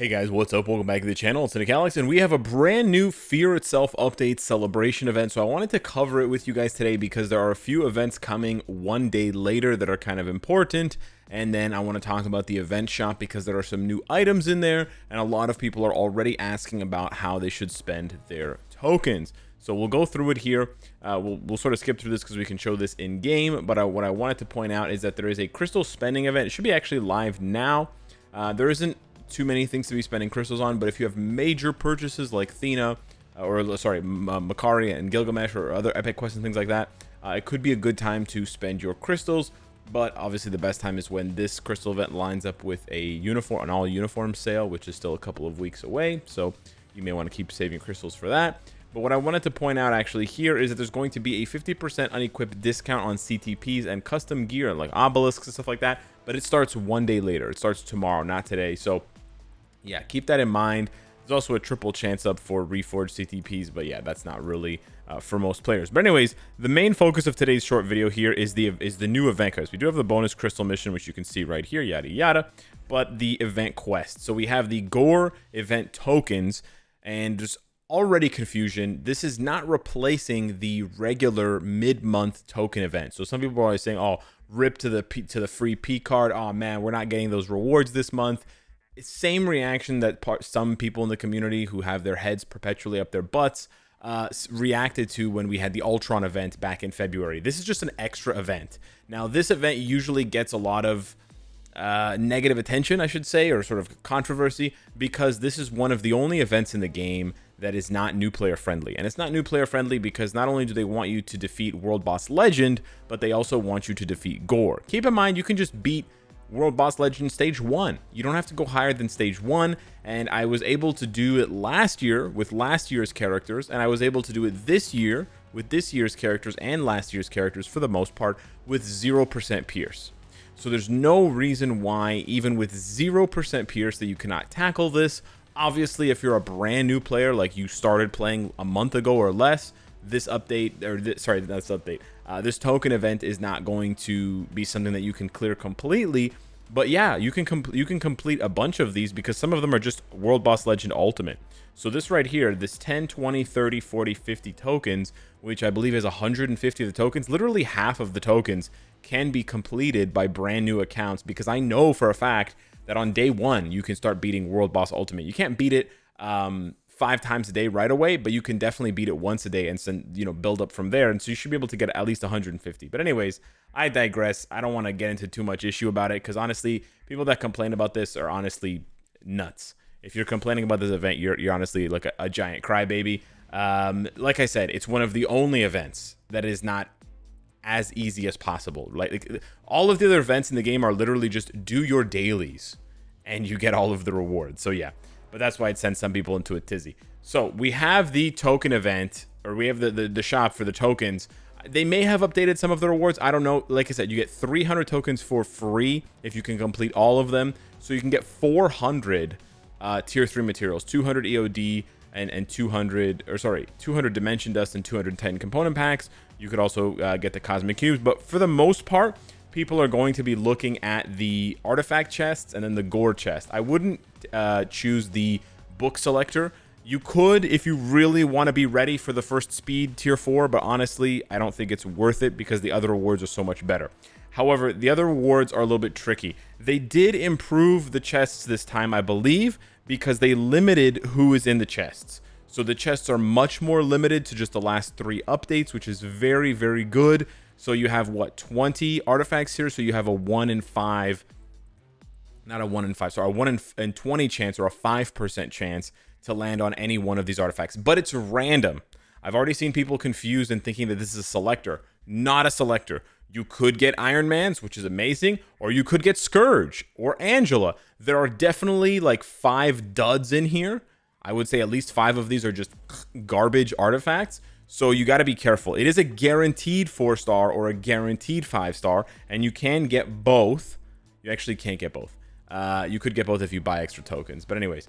Hey guys, what's up? Welcome back to the channel. It's Cynicalex, and we have a brand new Fear Itself update celebration event. So I wanted to cover it with you guys today because there are a few events coming one day later that are kind of important. And then I want to talk about the event shop because there are some new items in there, and a lot of people are already asking about how they should spend their tokens. So we'll go through it here. We'll sort of skip through this because we can show this in game. But what I wanted to point out is that there is a crystal spending event. It should be actually live now. There isn't too many things to be spending crystals on, but if you have major purchases like Thena, Makaria and Gilgamesh, or other epic quests and things like that, it could be a good time to spend your crystals. But obviously the best time is when this crystal event lines up with an all uniform sale, which is still a couple of weeks away, so you may want to keep saving crystals for that. But what I wanted to point out actually here is that there's going to be a 50% unequipped discount on CTPs and custom gear like obelisks and stuff like that, but it starts one day later. It starts tomorrow, not today. So yeah, keep that in mind. There's also a triple chance up for reforged CTPs, but yeah, that's not really for most players. But anyways, the main focus of today's short video here is the new event quest. We do have the bonus crystal mission, which you can see right here, yada yada, but the event quest. So we have the Gorr event tokens, and there's already confusion. This is not replacing the regular mid-month token event. So some people are always saying, "Oh, rip to the free P card. Oh man, we're not getting those rewards this month." Same reaction that some people in the community who have their heads perpetually up their butts reacted to when we had the Ultron event back in February. This is just an extra event. Now, this event usually gets a lot of negative attention, I should say, or sort of controversy, because this is one of the only events in the game that is not new player friendly. And it's not new player friendly because not only do they want you to defeat World Boss Legend, but they also want you to defeat Gorr. Keep in mind, you can just beat World Boss Legend Stage 1. You don't have to go higher than Stage 1, and I was able to do it last year with last year's characters, and I was able to do it this year with this year's characters and last year's characters for the most part with 0% Pierce. So there's no reason why, even with 0% Pierce, that you cannot tackle this. Obviously, if you're a brand new player, like you started playing a month ago or less, this update, this token event is not going to be something that you can clear completely. But yeah, you can complete a bunch of these because some of them are just World Boss Legend Ultimate. So this right here, this 10, 20, 30, 40, 50 tokens, which I believe is 150 of the tokens, literally half of the tokens can be completed by brand new accounts, because I know for a fact that on day one, you can start beating World Boss Ultimate. You can't beat it 5 times a day right away, but you can definitely beat it once a day and build up from there. And so you should be able to get at least 150. But anyways, I digress. I don't want to get into too much issue about it, because honestly, people that complain about this are honestly nuts. If you're complaining about this event, you're honestly like a giant crybaby. Like I said, it's one of the only events that is not as easy as possible. Like all of the other events in the game are literally just do your dailies and you get all of the rewards. So yeah. But that's why it sends some people into a tizzy. So we have the token event, or we have the shop for the tokens. They may have updated some of the rewards. I don't know. Like I said, you get 300 tokens for free if you can complete all of them. So you can get 400 tier 3 materials, 200 EOD and 200 dimension dust and 210 component packs. You could also get the cosmic cubes. But for the most part, people are going to be looking at the artifact chests and then the Gorr chest. I wouldn't choose the book selector. You could if you really want to be ready for the first speed tier 4, but honestly, I don't think it's worth it because the other rewards are so much better. However, the other rewards are a little bit tricky. They did improve the chests this time, I believe, because they limited who is in the chests. So the chests are much more limited to just the last 3 updates, which is very, very good. So you have, what, 20 artifacts here? So you have a 1 in 5, not a 1 in 5, sorry, a 1 in 20 chance, or a 5% chance to land on any one of these artifacts. But it's random. I've already seen people confused and thinking that this is a selector. Not a selector. You could get Iron Man's, which is amazing, or you could get Scourge or Angela. There are definitely like 5 duds in here. I would say at least 5 of these are just garbage artifacts. So you got to be careful. It is a guaranteed 4-star or a guaranteed 5-star, and you can get both. You actually can't get both. You could get both if you buy extra tokens. But anyways,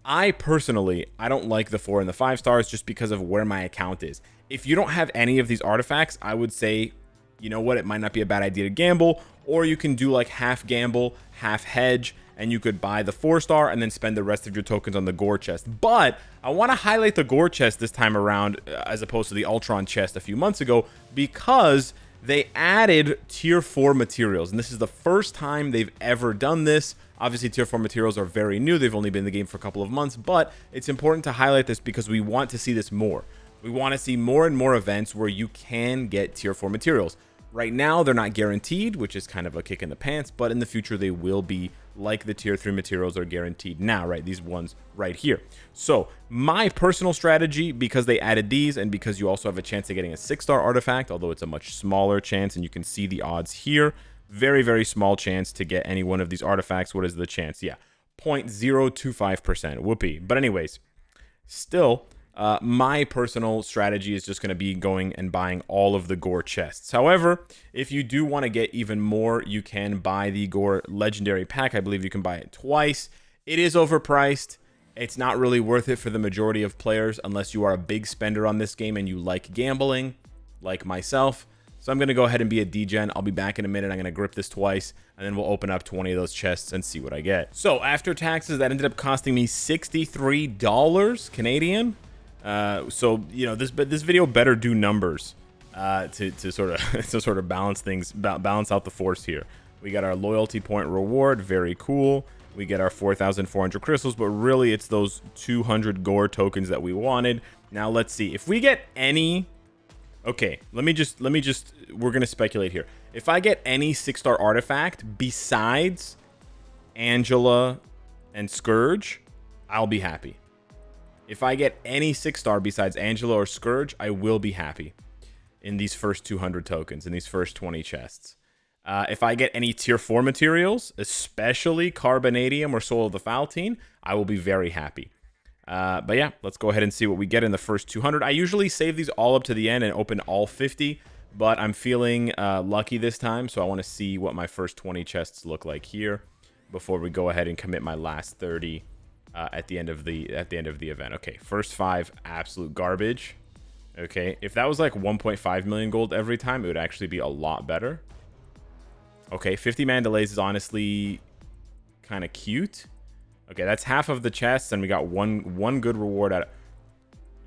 I don't like the 4 and the 5 stars just because of where my account is. If you don't have any of these artifacts, I would say, you know what, it might not be a bad idea to gamble, or you can do like half gamble, half hedge, and you could buy the 4-star and then spend the rest of your tokens on the Gorr chest. But I want to highlight the Gorr chest this time around as opposed to the Ultron chest a few months ago, because they added tier 4 materials, and this is the first time they've ever done this. Obviously, tier 4 materials are very new. They've only been in the game for a couple of months, but it's important to highlight this because we want to see this more. We want to see more and more events where you can get tier 4 materials. Right now, they're not guaranteed, which is kind of a kick in the pants, but in the future, they will be, like the tier 3 materials are guaranteed now, right? These ones right here. So my personal strategy, because they added these and because you also have a chance of getting a 6-star artifact, although it's a much smaller chance, and you can see the odds here, very, very small chance to get any one of these artifacts. What is the chance? Yeah, 0.025%. Whoopee. But anyways, still, my personal strategy is just going to be going and buying all of the Gorr chests. However, if you do want to get even more, you can buy the Gorr legendary pack. I believe you can buy it twice. It is overpriced. It's not really worth it for the majority of players unless you are a big spender on this game and you like gambling, like myself. So I'm going to go ahead and be a degen. I'll be back in a minute. I'm going to grip this twice, and then we'll open up 20 of those chests and see what I get. So after taxes, that ended up costing me $63 Canadian. So you know, this video better do numbers to sort of balance things, balance out the force here. We got our loyalty point reward, very cool. We get our 4,400 crystals, but really it's those 200 Gorr tokens that we wanted. Now let's see if we get any. Okay, let me just we're gonna speculate here. If I get any 6-star artifact besides Angela and Scourge, I'll be happy. If I get any 6-star besides Angela or Scourge, I will be happy in these first 200 tokens, in these first 20 chests. If I get any tier 4 materials, especially Carbonadium or Soul of the Faltine, I will be very happy. But yeah, let's go ahead and see what we get in the first 200. I usually save these all up to the end and open all 50, but I'm feeling lucky this time, so I want to see what my first 20 chests look like here before we go ahead and commit my last 30 at the end of the event. Okay, first 5 absolute garbage. Okay, if that was like 1.5 million gold every time, it would actually be a lot better. Okay, 50 Mandalays is honestly kind of cute. Okay, that's half of the chests, and we got one good reward out of.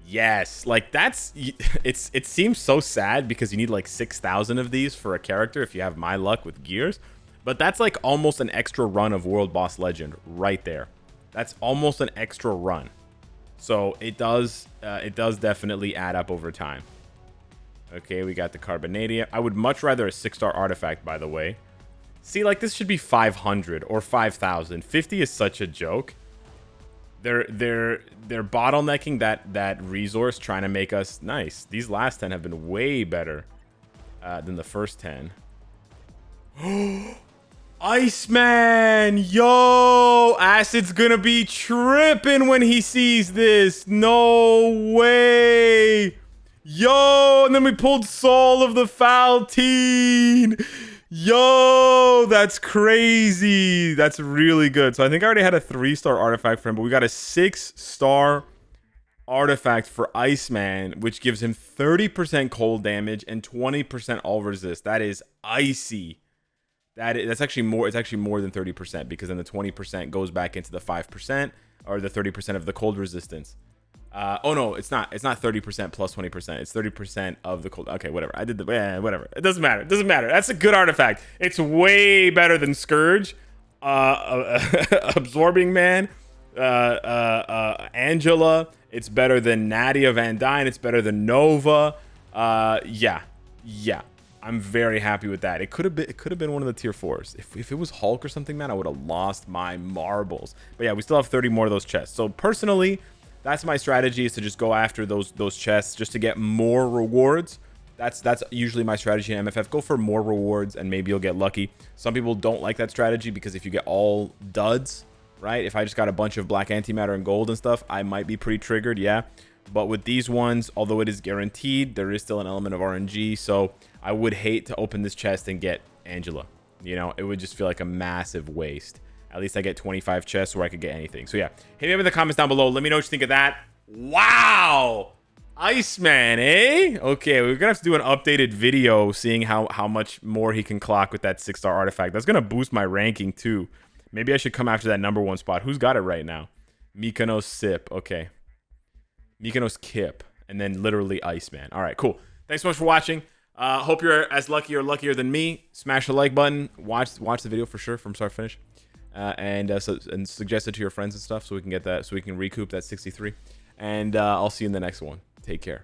Yes, like that's it seems so sad because you need like 6,000 of these for a character if you have my luck with gears, but that's like almost an extra run of World Boss Legend right there. That's almost an extra run. So it does definitely add up over time. Okay, we got the Carbonadium. I would much rather a 6-star artifact, by the way. See, like this should be 500 or 5,000. 50 is such a joke. They're bottlenecking that resource, trying to make us nice. These last 10 have been way better than the first 10. Iceman! Yo! Acid's gonna be tripping when he sees this. No way! Yo! And then we pulled Soul of the Faltine. Yo, that's crazy. That's really good. So I think I already had a 3-star artifact for him, but we got a 6-star artifact for Iceman, which gives him 30% cold damage and 20% all resist. That is icy. That's actually more. It's actually more than 30% because then the 20% goes back into the 5% or the 30% of the cold resistance. Oh no, it's not 30% plus 20%. It's 30% of the cold. Okay, whatever. I did the whatever. It doesn't matter. It doesn't matter. That's a good artifact. It's way better than Scourge, Absorbing Man, Angela. It's better than Nadia Van Dyne. It's better than Nova. Yeah. I'm very happy with that. It could have been one of the tier 4s. If it was Hulk or something, man, I would have lost my marbles. But yeah, we still have 30 more of those chests. So personally, that's my strategy, is to just go after those chests just to get more rewards. That's usually my strategy in MFF. Go for more rewards and maybe you'll get lucky. Some people don't like that strategy because if you get all duds, right? If I just got a bunch of black antimatter and gold and stuff, I might be pretty triggered, yeah. But with these ones, although it is guaranteed, there is still an element of RNG. So I would hate to open this chest and get Angela. You know, it would just feel like a massive waste. At least I get 25 chests where I could get anything. So yeah, hit me up in the comments down below. Let me know what you think of that. Wow! Iceman, eh? Okay, we're gonna have to do an updated video seeing how much more he can clock with that 6-star artifact. That's gonna boost my ranking too. Maybe I should come after that number 1 spot. Who's got it right now? Mykonos Sip. Okay. Mykonos Kip. And then literally Iceman. All right, cool. Thanks so much for watching. Hope you're as lucky or luckier than me. Smash the like button. Watch the video for sure from start to finish. And suggest it to your friends and stuff so we can get that, so we can recoup that 63. And I'll see you in the next one. Take care.